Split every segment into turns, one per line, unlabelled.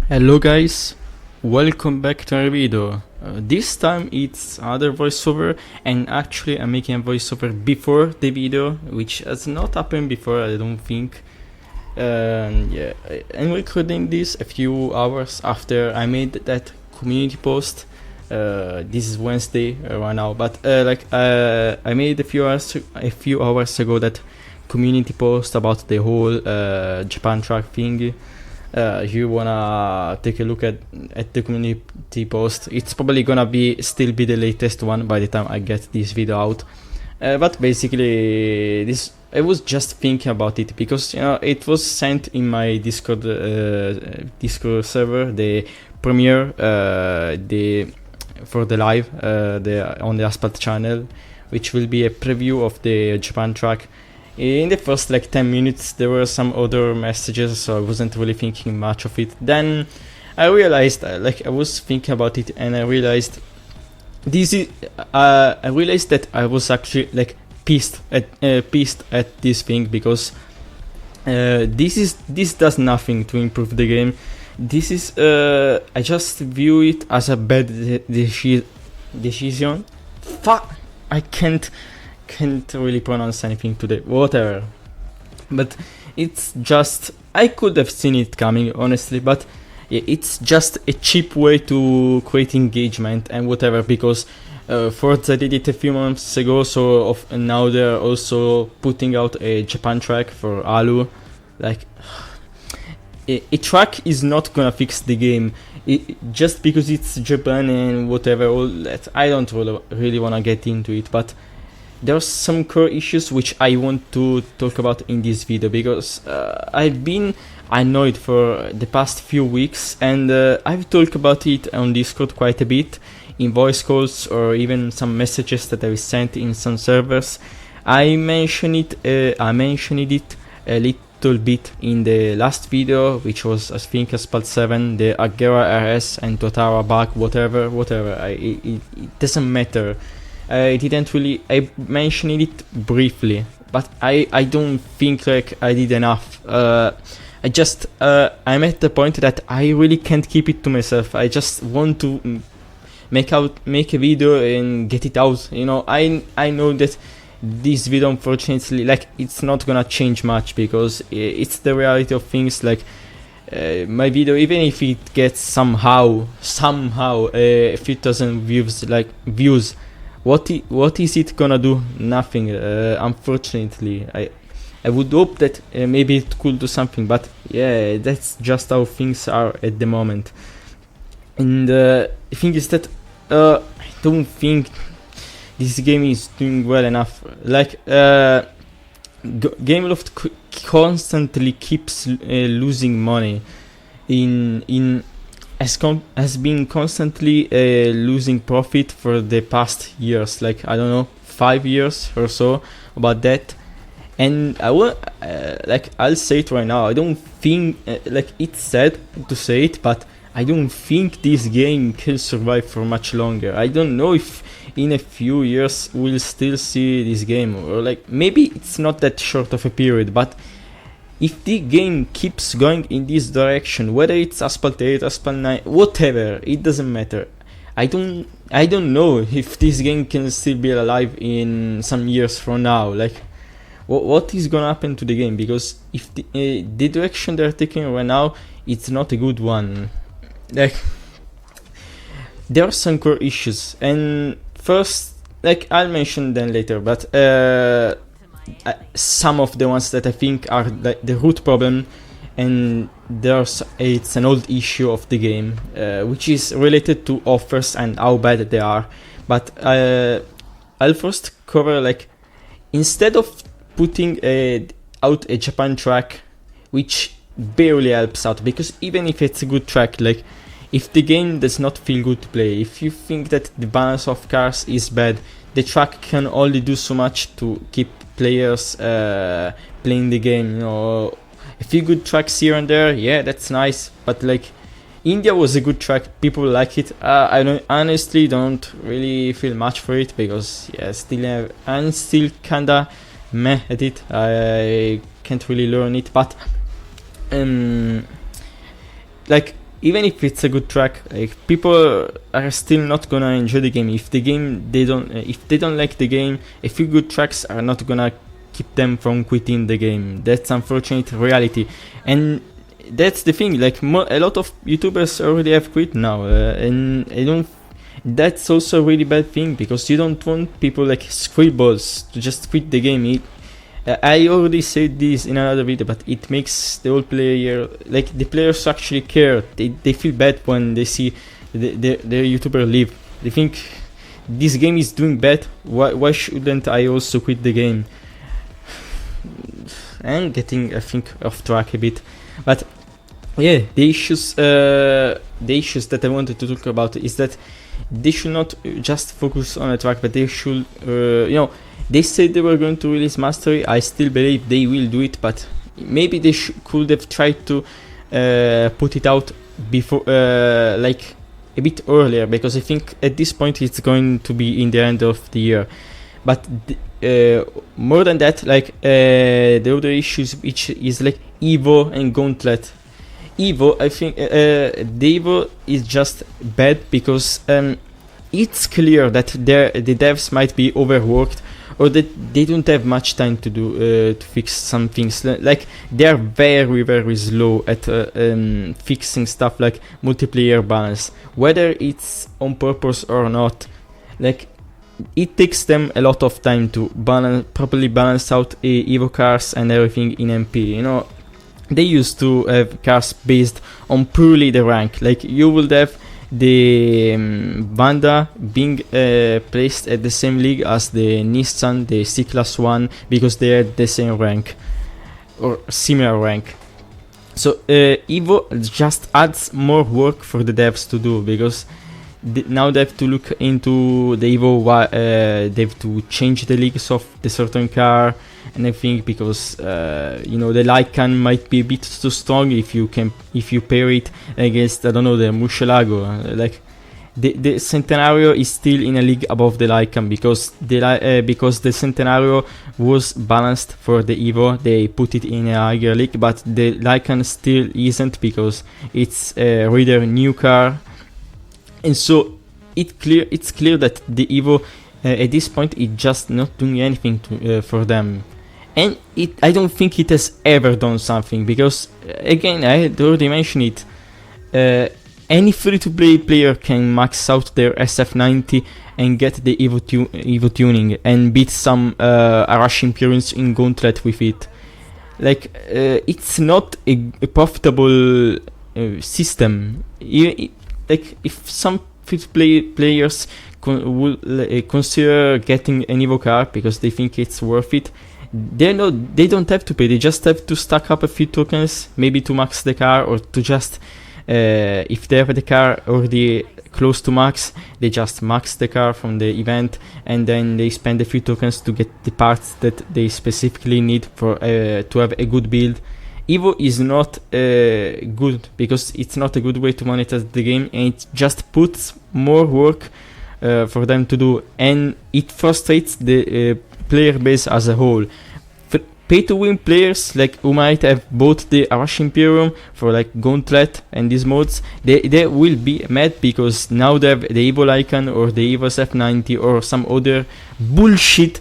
Hello guys, welcome back to our video. This time it's another voiceover, and actually I'm making a voiceover before the video, which has not happened before, I don't think. Yeah, I'm recording this a few hours after I made that community post. This is Wednesday right now, but I made a few hours ago that community post about the whole Japan track thing. If you wanna take a look at the community post, it's probably gonna still be the latest one by the time I get this video out. But basically, I was just thinking about it because it was sent in my Discord server, the premiere, for the live, on the Asphalt channel, which will be a preview of the Japan track. In the first 10 minutes there were some other messages, so I wasn't really thinking much of it. Then I realized, I was thinking about it, and I realized that I was actually pissed at this thing, because this does nothing to improve the game. This is I just view it as a bad decision. Fuck, I can't really pronounce anything today, whatever. But it's just, I could have seen it coming, honestly, but yeah, it's just a cheap way to create engagement and whatever, because Forza did it a few months ago, so now they're also putting out a Japan track for ALU. A track is not gonna fix the game, just because it's Japan and whatever, all that. I don't really wanna get into it, but there are some core issues which I want to talk about in this video, because I've been annoyed for the past few weeks, and I've talked about it on Discord quite a bit, in voice calls or even some messages that I've sent in some servers. I mentioned it a little bit in the last video, which was, I think, Asphalt 7, the Agera RS and Totara bug, whatever. It doesn't matter. I mentioned it briefly, but I don't think I did enough. I'm at the point that I really can't keep it to myself. I just want to make a video and get it out. I know that this video, unfortunately, it's not gonna change much, because it's the reality of things. My video, even if it gets somehow a few thousand views, what is it gonna do? Nothing. Unfortunately, I would hope that maybe it could do something, but yeah, that's just how things are at the moment. And the thing is that I don't think this game is doing well enough. Gameloft constantly keeps losing money. Has been constantly losing profit for the past years, I don't know, 5 years or so, about that. And I'll say it right now, I don't think, it's sad to say it, but I don't think this game can survive for much longer. I don't know if in a few years we'll still see this game, or maybe it's not that short of a period, but if the game keeps going in this direction, whether it's Asphalt 8, Asphalt 9, whatever, it doesn't matter. I don't know if this game can still be alive in some years from now. What is gonna happen to the game? Because if the direction they're taking right now, it's not a good one. There are some core issues, and first, I'll mention them later, but some of the ones that I think are the root problem, and it's an old issue of the game, which is related to offers and how bad they are. But I'll first cover, instead of putting out a Japan track, which barely helps out, because even if it's a good track, if the game does not feel good to play, if you think that the balance of cars is bad, the track can only do so much to keep players playing the game. A few good tracks here and there, yeah, that's nice, but India was a good track, people like it. I honestly don't really feel much for it, because yeah, I'm still kinda meh at it. I can't really learn it, but even if it's a good track, like, people are still not gonna enjoy the game if they don't like the game. A few good tracks are not gonna keep them from quitting the game. That's unfortunate reality, and that's the thing. Like, a lot of YouTubers already have quit now, and I don't. That's also a really bad thing, because you don't want people like Squidballs to just quit the game. I already said this in another video, but it makes the whole player, like, the players actually care. They feel bad when they see their YouTuber leave. They think this game is doing bad. Why shouldn't I also quit the game? I'm getting, I think, off track a bit, but yeah, the issues that I wanted to talk about is that they should not just focus on a track, but they should, they said they were going to release Mastery. I still believe they will do it, but maybe they could have tried to put it out before, like, a bit earlier, because I think at this point it's going to be in the end of the year. But more than that, like, the other issues, which is like Evo and Gauntlet. Evo, I think the Evo is just bad because it's clear that the devs might be overworked, or that they don't have much time to do to fix some things. Like, they are very, very slow at fixing stuff like multiplayer balance, whether it's on purpose or not. Like, it takes them a lot of time to properly balance out Evo cars and everything in MP. They used to have cars based on purely the rank. Like, you would have the Vanda being placed at the same league as the Nissan, the C-Class 1, because they had the same rank or similar rank. So Evo just adds more work for the devs to do, because now they have to look into the Evo. They have to change the leagues of the certain car and everything, because the Lycan might be a bit too strong if you pair it against, I don't know, the Murcielago. Like, the Centenario is still in a league above the Lycan, because the Centenario was balanced for the Evo. They put it in a higher league, but the Lycan still isn't, because it's a rather new car. And so it's clear that the Evo at this point is just not doing anything for them. And I don't think it has ever done something, because, again, I had already mentioned it, any free-to-play player can max out their SF90 and get the Evo tuning and beat some Arashi Imperials in Gauntlet with it. Like, it's not a profitable system. Like, if some free-to-play players will consider getting an Evo car because they think it's worth it, they don't have to pay. They just have to stack up a few tokens, maybe to max the car, or to just, if they have the car already close to max, they just max the car from the event, and then they spend a few tokens to get the parts that they specifically need for to have a good build. Evo is not good, because it's not a good way to monetize the game, and it just puts more work for them to do, and it frustrates the player base as a whole. Pay-to-win players, like, who might have bought the Arashi Imperium for, like, Gauntlet and these modes, they will be mad because now they have the Evo Lycan or the Evo SF90 or some other bullshit.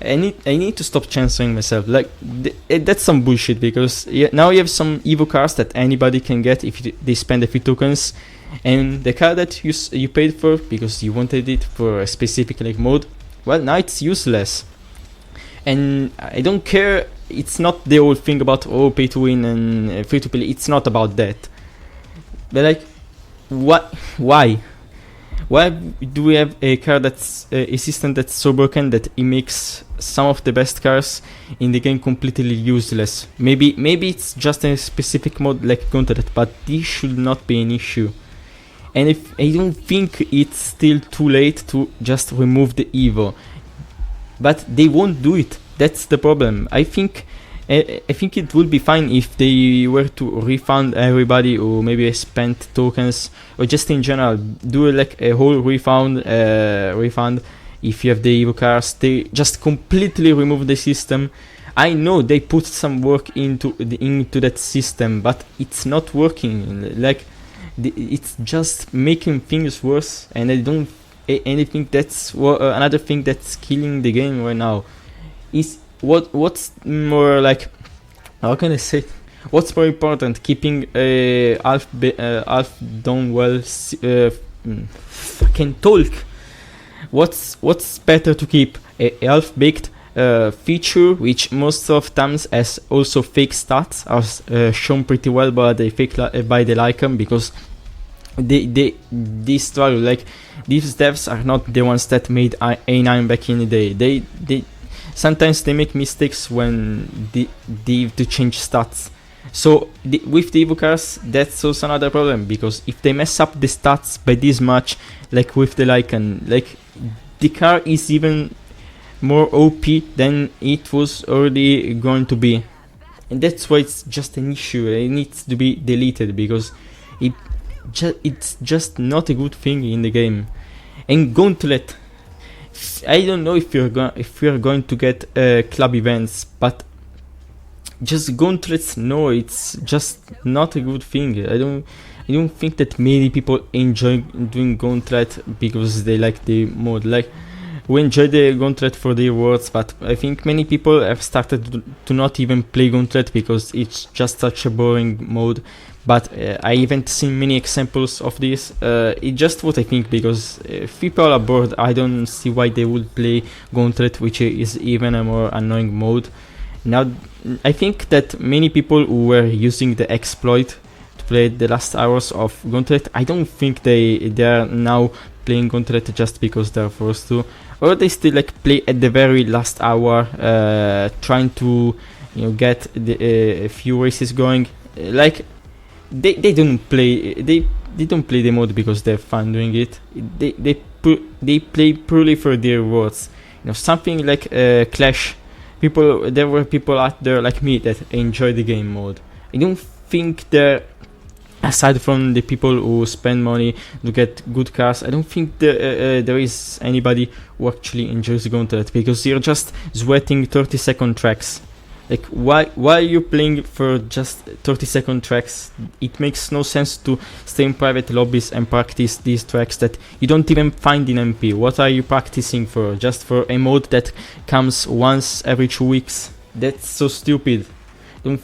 I need to stop censoring myself. Like, that's some bullshit, because now you have some Evo cars that anybody can get if they spend a few tokens, and the car that you paid for because you wanted it for a specific, like, mode, well, now it's useless. And I don't care. It's not the whole thing about pay to win and free to play. It's not about that. But, like, why do we have a car that's a system that's so broken that it makes some of the best cars in the game completely useless? Maybe it's just a specific mode like Gauntlet, but this should not be an issue. And if I don't think it's still too late to just remove the Evo, but they won't do it. That's the problem. I think it would be fine if they were to refund everybody who maybe spent tokens, or just in general do like a whole refund. If you have the Evo cars, they just completely remove the system. I know they put some work into that system, but it's not working. Like, It's just making things worse, and I don't. And I think that's another thing that's killing the game right now. Is what's more like, how can I say? What's more important, keeping half done well? Fucking talk. What's better to keep a half baked feature, which most of times has also fake stats, are shown pretty well by the by the Lycan, because they struggle. Like, these devs are not the ones that made A9 back in the day. They sometimes they make mistakes when they have to change stats. So with the Evo cars, that's also another problem, because if they mess up the stats by this much, like with the Lycan, like the car is even more OP than it was already going to be, and that's why it's just an issue. It needs to be deleted, because it's just not a good thing in the game. And Gauntlet, I don't know if you're going to get club events, but just Gauntlets, no, it's just not a good thing. I don't think that many people enjoy doing Gauntlet because they like the mode. Like, we enjoy the Gauntlet for the rewards, but I think many people have started to not even play Gauntlet because it's just such a boring mode. But I haven't seen many examples of this. It's just what I think, because if people are bored, I don't see why they would play Gauntlet, which is even a more annoying mode. Now, I think that many people who were using the exploit to play the last hours of Gauntlet, I don't think they are now playing Gauntlet just because they're forced to, or they still like play at the very last hour, trying to get a few races going. Like, they don't play the mode because they're fun doing it. They play purely for the rewards. Something like Clash. There were people out there like me that enjoy the game mode. I don't think aside from the people who spend money to get good cars, I don't think there is anybody who actually enjoys Gauntlet, because you're just sweating 30-second tracks. Like, why are you playing for just 30-second tracks? It makes no sense to stay in private lobbies and practice these tracks that you don't even find in MP. What are you practicing for? Just for a mode that comes once every 2 weeks? That's so stupid. It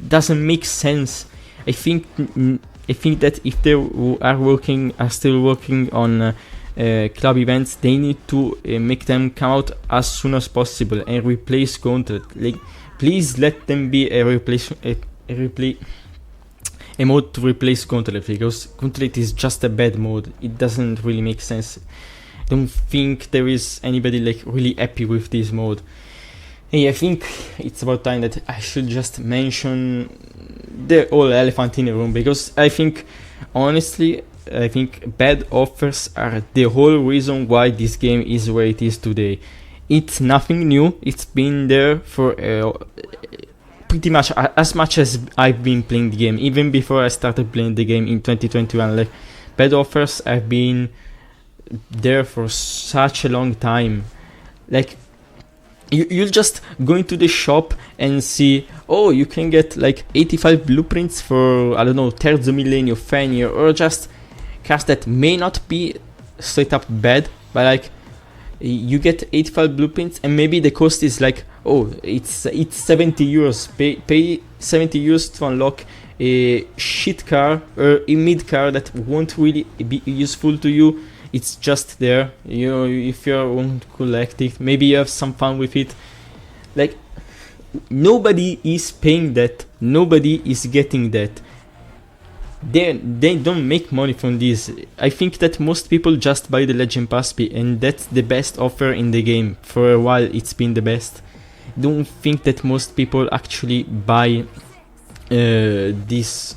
doesn't make sense. I think that if they are still working on club events, they need to make them come out as soon as possible and replace Gauntlet. Like, please let them be a mode to replace Gauntlet, because Gauntlet is just a bad mode. It doesn't really make sense. I don't think there is anybody like really happy with this mode. Hey, I think it's about time that I should just mention the whole elephant in the room, because I think, honestly, bad offers are the whole reason why this game is where it is today. It's nothing new. It's been there for pretty much as I've been playing the game, even before I started playing the game in 2021. Like, bad offers have been there for such a long time. Like, you'll just go into the shop and see, oh, you can get like 85 blueprints for, I don't know, Terzo Millennio, Fenrir, or just cars that may not be straight up bad, but like, you get 85 blueprints and maybe the cost is like, oh, it's 70 euros. Pay 70 euros to unlock a shit car or a mid car that won't really be useful to you. It's just there. If you want to collect it, maybe you have some fun with it. Like, nobody is paying that. Nobody is getting that. They don't make money from this. I think that most people just buy the Legend Pass, and that's the best offer in the game. For a while it's been the best. Don't think that most people actually buy these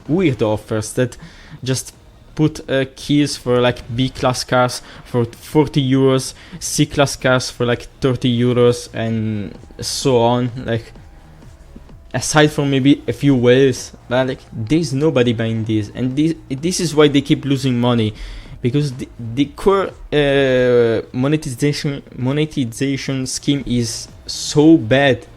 weird offers that just put keys for like B-class cars for 40 euros, C-class cars for like 30 euros, and so on. Like, aside from maybe a few whales, but like, there's nobody buying this, and this is why they keep losing money, because the core monetization scheme is so bad.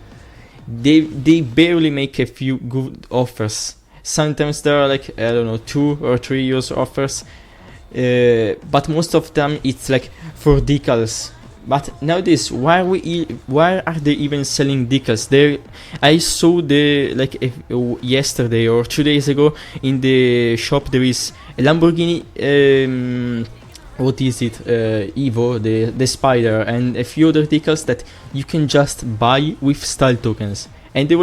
They barely make a few good offers. Sometimes there are like, I don't know, 2 or 3 years offers, but most of them it's like for decals. But nowadays, why are they even selling decals? I saw the like yesterday or 2 days ago in the shop there is a Lamborghini. What is it? Evo, the Spider, and a few other decals that you can just buy with style tokens. And they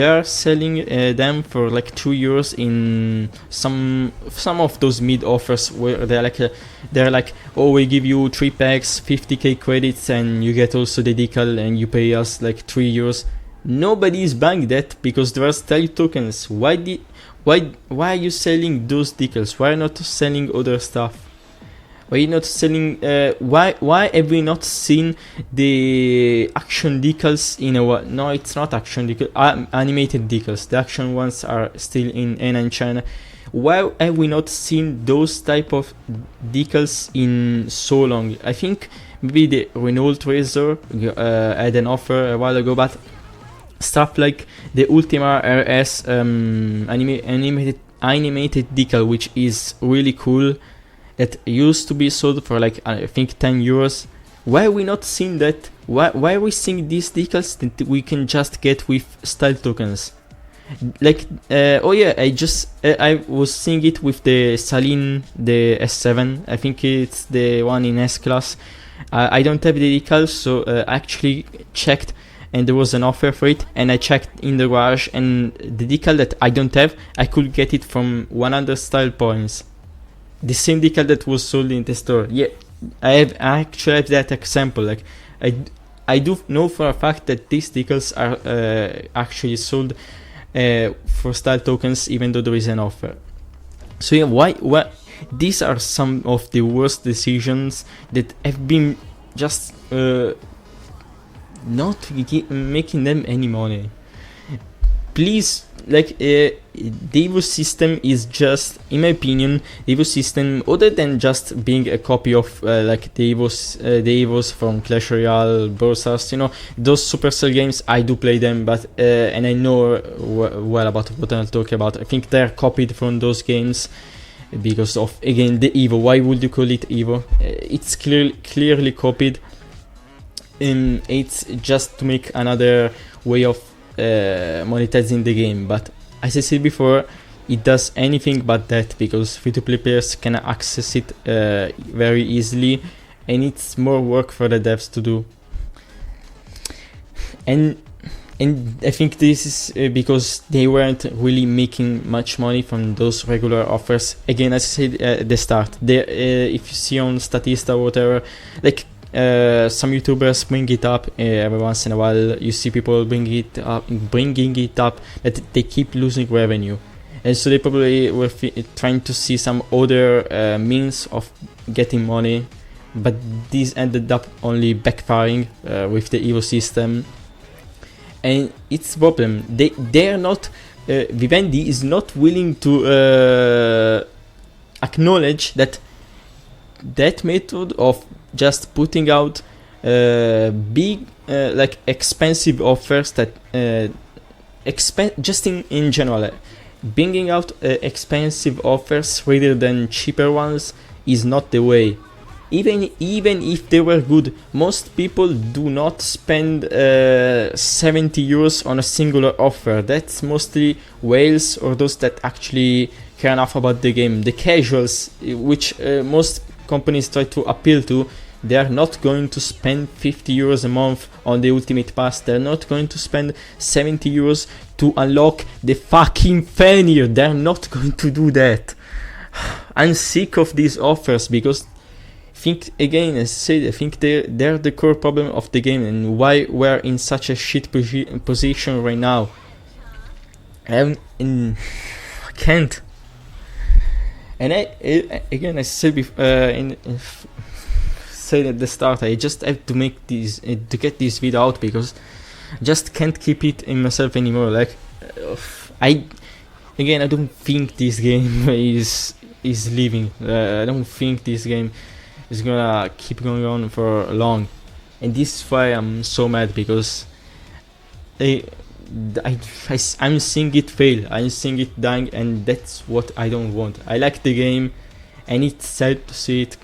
are selling them for like 2 euros in some of those mid offers where they're like, oh, we give you 3 packs, 50k credits, and you get also the decal, and you pay us like 3 euros. Nobody is buying that because there are style tokens. Why are you selling those decals? Why not selling other stuff? Why are you not selling? Why have we not seen the action decals in a while? No, it's not action decals. Animated decals. The action ones are still in China. Why have we not seen those type of decals in so long? I think maybe the Renault Tracer had an offer a while ago, but stuff like the Ultima RS animated decal, which is really cool, that used to be sold for like I think 10 euros. Why are we not seeing that? Why are we seeing these decals that we can just get with style tokens? Like oh yeah, I was seeing it with the Saline, the S7. I think it's the one in S class. I don't have the decals, so I actually checked, and there was an offer for it, and I checked in the garage, and the decal that I don't have, I could get it from 100 style points. The same decal that was sold in the store. Yeah, I actually have that example. Like I do know for a fact that these decals are actually sold for style tokens, even though there is an offer. So yeah, why these are some of the worst decisions that have been just not making them any money. Please, like the Evo system is just, in my opinion, the Evo system, other than just being a copy of like the Evos from Clash Royale, Brawl Stars, those Supercell games. I do play them, but and I know well about what I'll talk about. I think they're copied from those games because of, again, the Evo. Why would you call it Evo? It's clearly copied. It's just to make another way of monetizing the game, but as I said before, it does anything but that, because free-to-play players can access it very easily, and it's more work for the devs to do. And I think this is because they weren't really making much money from those regular offers. Again, as I said at the start, if you see on Statista or whatever, like some YouTubers bring it up every once in a while. You see people bringing it up that they keep losing revenue, and so they probably were trying to see some other means of getting money, but these ended up only backfiring with the Evo system, and it's a problem. They are not. Vivendi is not willing to acknowledge that method of just putting out big like expensive offers that just in general, bringing out expensive offers rather than cheaper ones is not the way. Even if they were good, most people do not spend 70 euros on a singular offer. That's mostly whales or those that actually care enough about the game. The casuals, which most companies try to appeal to, they are not going to spend 50 euros a month on the Ultimate Pass. They're not going to spend 70 euros to unlock the fucking Fenrir. They're not going to do that. I'm sick of these offers because I think they're the core problem of the game and why we're in such a shit position right now. I can't. And I said before, said at the start, I just have to make these to get this video out because I just can't keep it in myself anymore. Like I don't think this game is leaving. I don't think this game is gonna keep going on for long, and this is why I'm so mad, because I'm seeing it fail. I'm seeing it dying, and that's what I don't want. I like the game, and it's sad to see it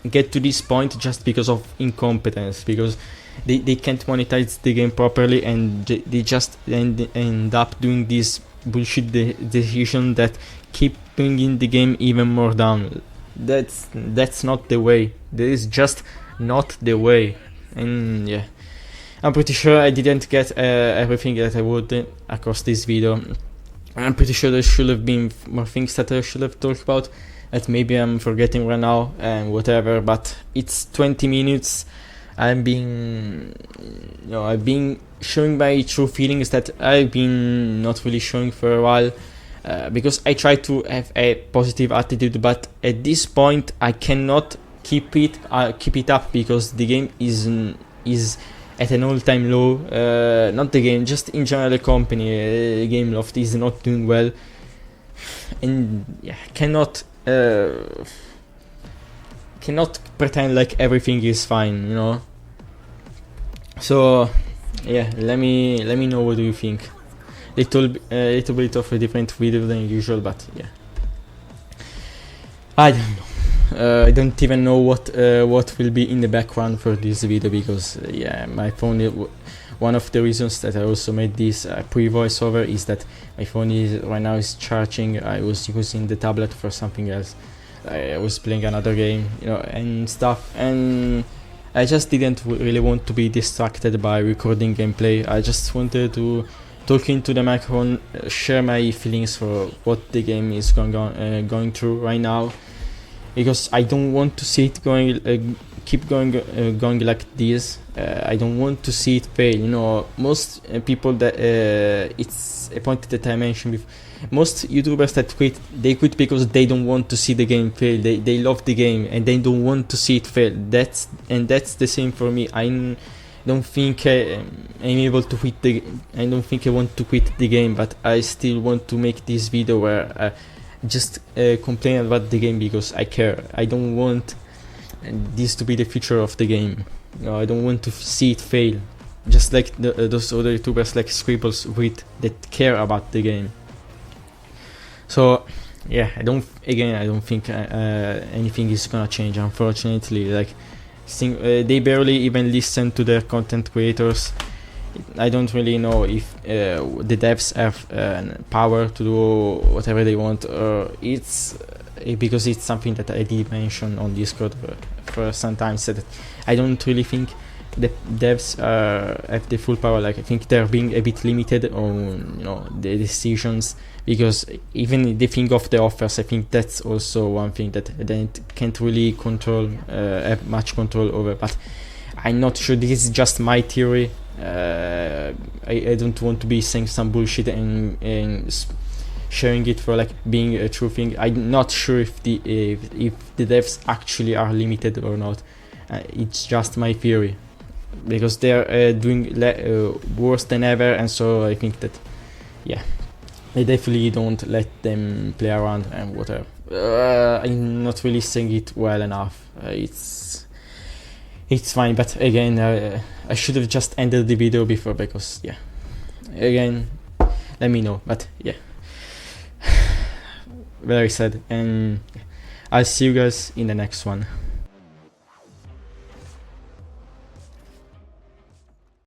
get to this point just because of incompetence, because they can't monetize the game properly, and they just end up doing this bullshit decision that keep bringing the game even more down. That's not the way. That is just not the way. And yeah, I'm pretty sure I didn't get everything that I would across this video. I'm pretty sure there should have been more things that I should have talked about that maybe I'm forgetting right now and whatever, but it's 20 minutes. I've been showing my true feelings that I've been not really showing for a while, because I try to have a positive attitude, but at this point I cannot keep it up, because the game is at an all-time low. Not the game, just in general the company, Game Loft is not doing well, and yeah, cannot pretend like everything is fine, you know. So yeah, let me know what do you think. Little bit of a different video than usual, but yeah, I don't know. I don't even know what will be in the background for this video, because yeah, my phone, one of the reasons that I also made this pre-voiceover is that my phone right now is charging. I was using the tablet for something else. I was playing another game, you know, and stuff, and I just didn't really want to be distracted by recording gameplay. I just wanted to talk into the microphone, share my feelings for what the game is going through right now, because I don't want to see it keep going like this. I don't want to see it fail. You know, most people that it's a point that I mentioned before. Most YouTubers that they quit because they don't want to see the game fail. They love the game and they don't want to see it fail. That's the same for me. I don't think I'm able to quit I don't think I want to quit the game, but I still want to make this video where I just complain about the game because I care. I don't want this to be the future of the game. You know, I don't want to see it fail. Just like those other YouTubers like Scribbles that care about the game. So yeah, I don't think anything is gonna change, unfortunately. Like, they barely even listen to their content creators. I don't really know if the devs have power to do whatever they want, or it's because it's something that I did mention on Discord for sometimes, that I don't really think the devs have the full power. Like, I think they're being a bit limited on, you know, the decisions, because even the thing of the offers, I think that's also one thing that they can't really have much control over. But I'm not sure. This is just my theory. I don't want to be saying some bullshit and sharing it for like being a true thing. I'm not sure if the devs actually are limited or not. It's just my theory, because they're doing worse than ever, and so I think that, yeah, they definitely don't let them play around and whatever. I'm not really saying it well enough. It's fine, but again, I should have just ended the video before, because yeah, again, let me know. But yeah, very sad, and I'll see you guys in the next one.